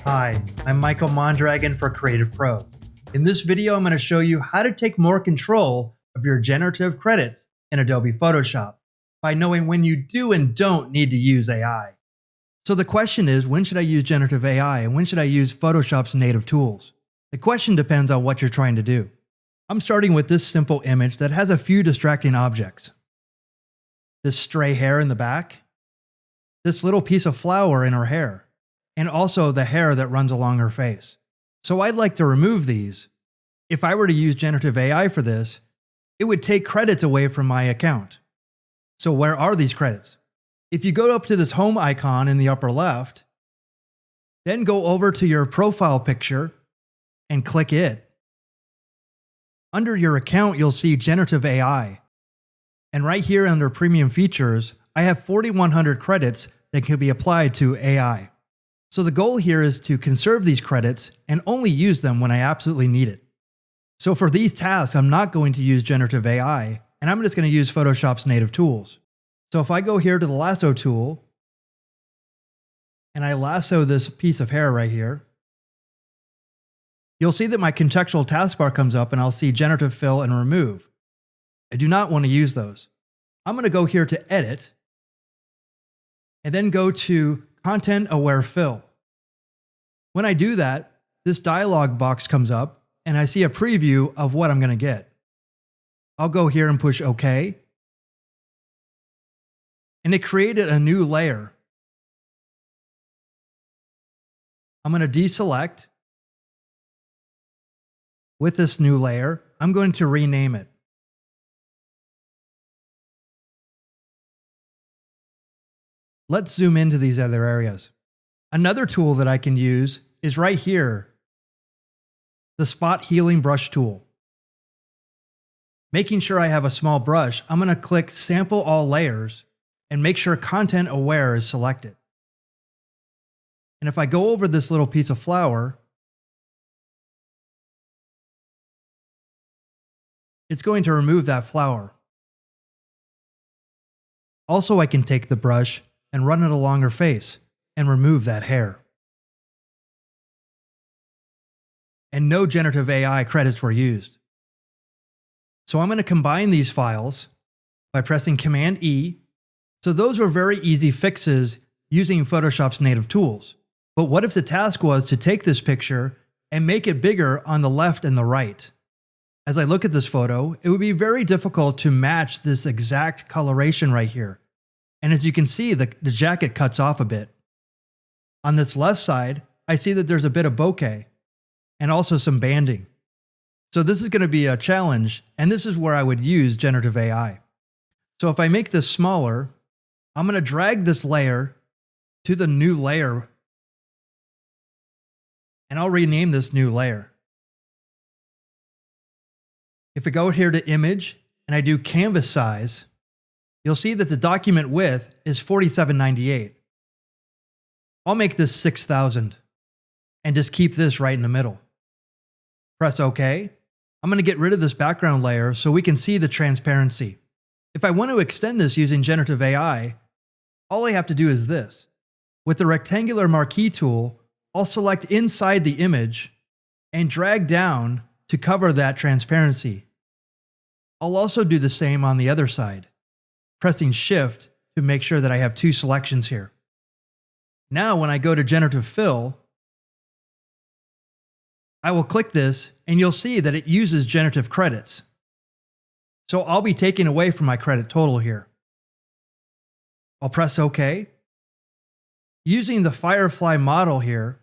Hi, I'm Michael Mondragon for CreativePro. In this video, I'm going to show you how to take more control of your generative credits in Adobe Photoshop by knowing when you do and don't need to use AI. So the question is, when should I use generative AI and when should I use Photoshop's native tools? The question depends on what you're trying to do. I'm starting with this simple image that has a few distracting objects. This stray hair in the back, this little piece of flower in her hair, and also the hair that runs along her face. So I'd like to remove these. If I were to use generative AI for this, it would take credits away from my account. So where are these credits? If you go up to this home icon in the upper left, then go over to your profile picture and click it. Under your account, you'll see generative AI. And right here under premium features, I have 4,100 credits that can be applied to AI. So the goal here is to conserve these credits and only use them when I absolutely need it. So for these tasks, I'm not going to use generative AI, and I'm just going to use Photoshop's native tools. So if I go here to the lasso tool, and I lasso this piece of hair right here, you'll see that my contextual taskbar comes up and I'll see generative fill and remove. I do not want to use those. I'm going to go here to edit, and then go to Content Aware Fill. When I do that, this dialog box comes up and I see a preview of what I'm going to get. I'll go here and push OK. And it created a new layer. I'm going to deselect. With this new layer, I'm going to rename it. Let's zoom into these other areas. Another tool that I can use is right here, the Spot Healing Brush tool. Making sure I have a small brush, I'm going to click Sample All Layers and make sure Content Aware is selected. And if I go over this little piece of flower, it's going to remove that flower. Also, I can take the brush and run it along her face and remove that hair. And no generative AI credits were used. So I'm going to combine these files by pressing Command E. So those were very easy fixes using Photoshop's native tools. But what if the task was to take this picture and make it bigger on the left and the right? As I look at this photo, it would be very difficult to match this exact coloration right here. And as you can see, the jacket cuts off a bit. On this left side, I see that there's a bit of bokeh and also some banding. So this is going to be a challenge, and this is where I would use generative AI. So if I make this smaller, I'm going to drag this layer to the new layer, and I'll rename this new layer. If I go here to Image and I do Canvas Size, you'll see that the document width is 4798. I'll make this 6000 and just keep this right in the middle. Press OK. I'm going to get rid of this background layer so we can see the transparency. If I want to extend this using generative AI, all I have to do is this. With the rectangular marquee tool, I'll select inside the image and drag down to cover that transparency. I'll also do the same on the other side, pressing Shift to make sure that I have two selections here. Now when I go to Generative Fill, I will click this and you'll see that it uses generative credits. So I'll be taking away from my credit total here. I'll press OK. Using the Firefly model here,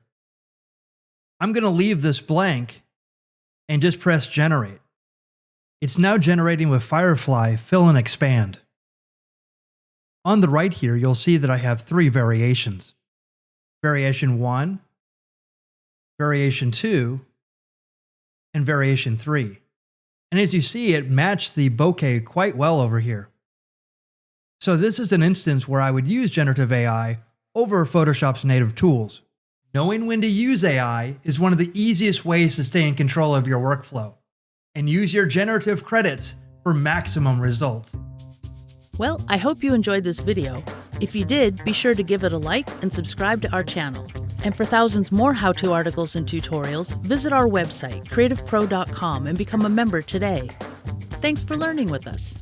I'm going to leave this blank and just press Generate. It's now generating with Firefly Fill and Expand. On the right here, you'll see that I have three variations. Variation 1, Variation 2, and Variation 3. And as you see, it matched the bokeh quite well over here. So this is an instance where I would use generative AI over Photoshop's native tools. Knowing when to use AI is one of the easiest ways to stay in control of your workflow and use your generative credits for maximum results. Well, I hope you enjoyed this video. If you did, be sure to give it a like and subscribe to our channel. And for thousands more how-to articles and tutorials, visit our website, creativepro.com, and become a member today. Thanks for learning with us.